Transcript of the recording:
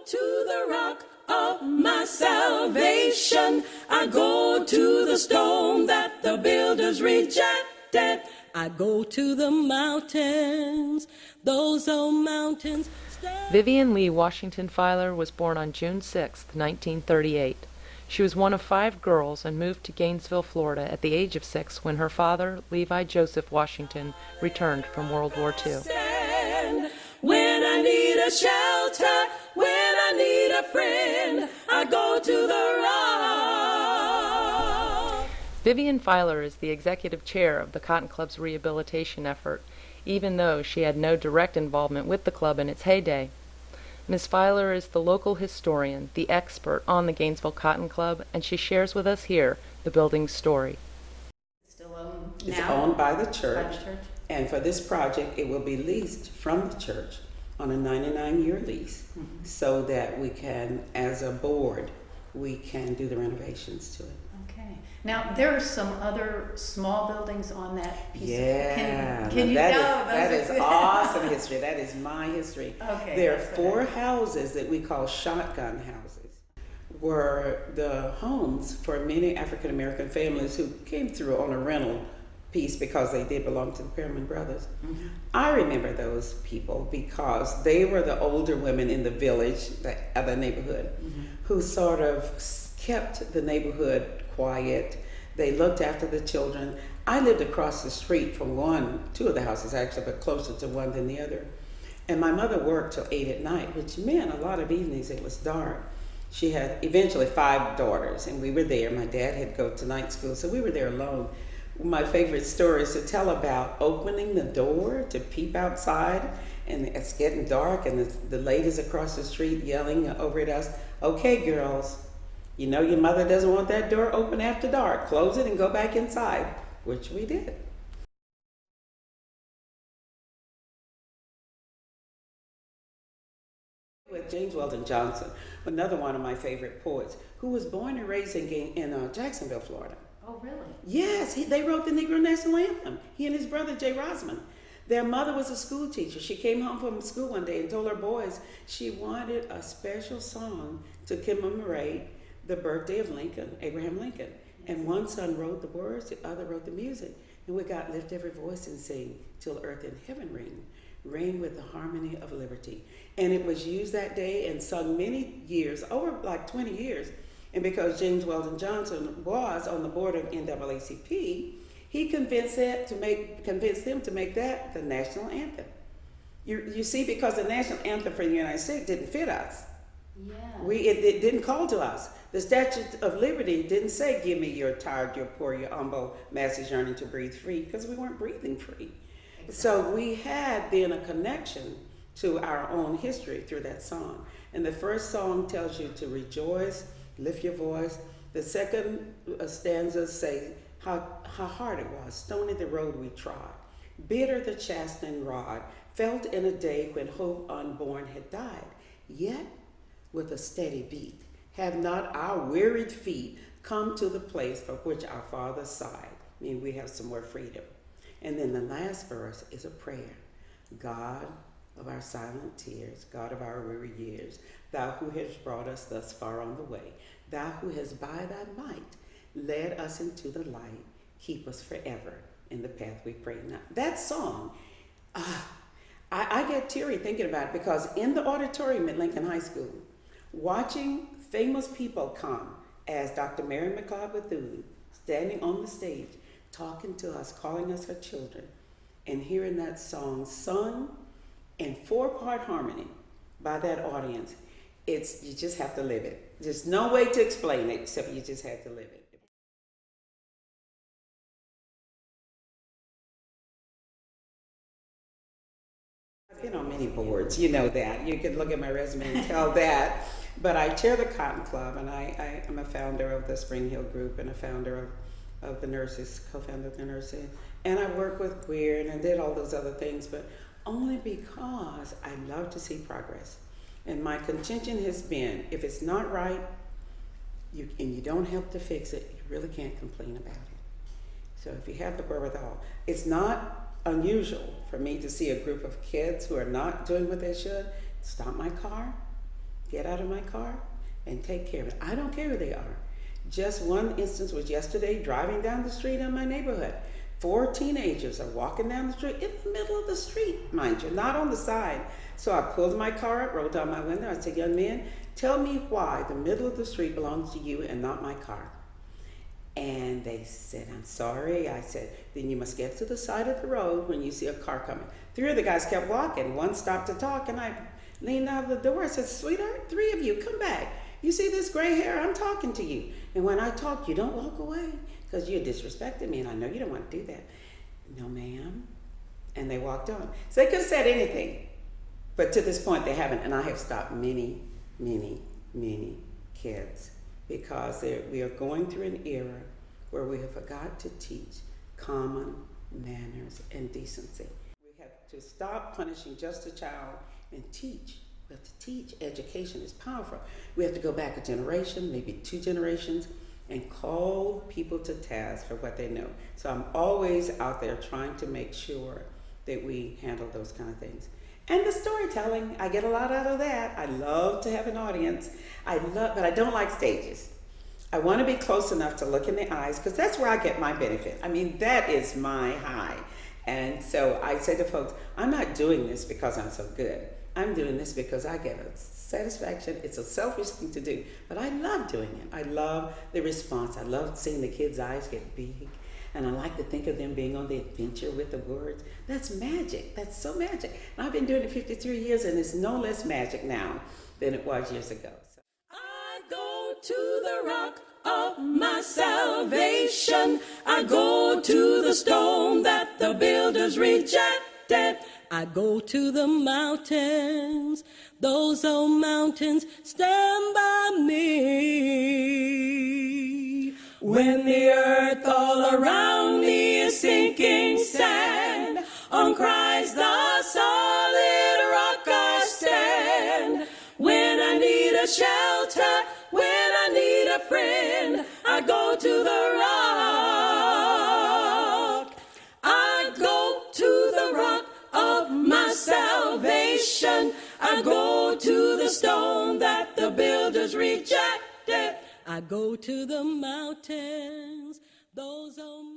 to the rock of my salvation. I go to the stone that the builders rejected. I go to the mountains, those old mountains. Vivian Lee Washington Filer was born on June 6, 1938. She was one of 5 girls and moved to Gainesville, Florida at the age of 6 when her father, Levi Joseph Washington, returned from World War II. When I need a shelter, when I need a friend, I go to the rock. Vivian Filer is the executive chair of the Cotton Club's rehabilitation effort, even though she had no direct involvement with the club in its heyday. Ms. Filer is the local historian, the expert on the Gainesville Cotton Club, and she shares with us here the building's story. Still owned now? It's owned by the church. By the church? And for this project, it will be leased from the church on a 99-year lease, so that we can, as a board, we can do the renovations to it. Okay. Now, there are some other small buildings on that piece. Yeah, Can you that is awesome history. That is my history. Okay. There are 4 houses that we call shotgun houses, were the homes for many African American families who came through on a rental piece because they did belong to the Perriman brothers. I remember those people because they were the older women in the village, the other neighborhood, who sort of kept the neighborhood quiet. They looked after the children. I lived across the street from 2 of the houses actually, but closer to one than the other. And my mother worked till 8 at night, which meant a lot of evenings it was dark. She had eventually 5 daughters, and we were there. My dad had to go to night school, so we were there alone. My favorite story is to tell about opening the door to peep outside, and it's getting dark, and the ladies across the street yelling over at us, "Okay, girls, you know your mother doesn't want that door open after dark. Close it and go back inside," which we did. With James Weldon Johnson, another one of my favorite poets, who was born and raised in Jacksonville, Florida. Oh, really? Yes, they wrote the Negro National Anthem. He and his brother, Jay Rosman. Their mother was a school teacher. She came home from school one day and told her boys she wanted a special song to commemorate the birthday of Lincoln, Abraham Lincoln. And one son wrote the words, the other wrote the music. And we got "Lift Every Voice and Sing Till Earth and Heaven Ring, reign with the harmony of liberty." And it was used that day and sung many years, over like 20 years. And because James Weldon Johnson was on the board of NAACP, he convinced them to make that the national anthem. You see, because the national anthem for the United States didn't fit us. Yeah. It didn't call to us. The Statue of Liberty didn't say, "Give me your tired, your poor, your humble masses yearning to breathe free," because we weren't breathing free. Exactly. So we had then a connection to our own history through that song. And the first song tells you to rejoice, lift your voice. The second stanzas say how hard it was, stony the road we trod, bitter the chastening rod, felt in a day when hope unborn had died. Yet, with a steady beat, have not our wearied feet come to the place for which our fathers sighed? I mean, we have some more freedom. And then the last verse is a prayer. God of our silent tears, God of our weary years, thou who hast brought us thus far on the way, thou who hast by thy might led us into the light, keep us forever in the path we pray. Now, that song, I get teary thinking about it, because in the auditorium at Lincoln High School, watching famous people come, as Dr. Mary McLeod Bethune, standing on the stage, talking to us, calling us her children, and hearing that song sung in 4-part harmony by that audience, you just have to live it. There's no way to explain it except you just have to live it. I've been on many boards, you know that. You can look at my resume and tell that. But I chair the Cotton Club, and I am a founder of the Spring Hill Group and a founder of the nurses, co-founder of the nurses. And I work with queer and I did all those other things, but only because I love to see progress. And my contention has been, if it's not right, and you don't help to fix it, you really can't complain about it. So if you have the wherewithal, it's not unusual for me to see a group of kids who are not doing what they should, stop my car, get out of my car and take care of it. I don't care who they are. Just one instance was yesterday, driving down the street in my neighborhood. 4 teenagers are walking down the street, in the middle of the street, mind you, not on the side. So I pulled my car up, rolled down my window. I said, young man, tell me why the middle of the street belongs to you and not my car. And they said, I'm sorry. I said, then you must get to the side of the road when you see a car coming. 3 of the guys kept walking. One stopped to talk, and I leaned out of the door. I said, sweetheart, 3 of you, come back. You see this gray hair? I'm talking to you. And when I talk, you don't walk away because you're disrespecting me, and I know you don't want to do that. No, ma'am. And they walked on. So they could have said anything. But to this point, they haven't. And I have stopped many, many, many kids because we are going through an era where we have forgot to teach common manners and decency. We have to stop punishing just a child and teach. We have to teach. Education is powerful. We have to go back a generation, maybe 2 generations, and call people to task for what they know. So I'm always out there trying to make sure that we handle those kind of things. And the storytelling, I get a lot out of that. I love to have an audience. But I don't like stages. I want to be close enough to look in the eyes because that's where I get my benefit. I mean, that is my high. And so I say to folks, I'm not doing this because I'm so good. I'm doing this because I get a satisfaction. It's a selfish thing to do, but I love doing it. I love the response. I love seeing the kids' eyes get big. And I like to think of them being on the adventure with the words. That's magic. That's so magic. And I've been doing it 53 years, and it's no less magic now than it was years ago. So. I go to the rock of my salvation. I go to the stone that the builders rejected. I go to the mountains. Those old mountains stand by me. When the earth all around me is sinking sand, on Christ the solid rock I stand. When I need a shelter, when I need a friend, I go to the rock. I go to the rock of my salvation. I go to the stone that the builders rejected. I go to the mountains, those old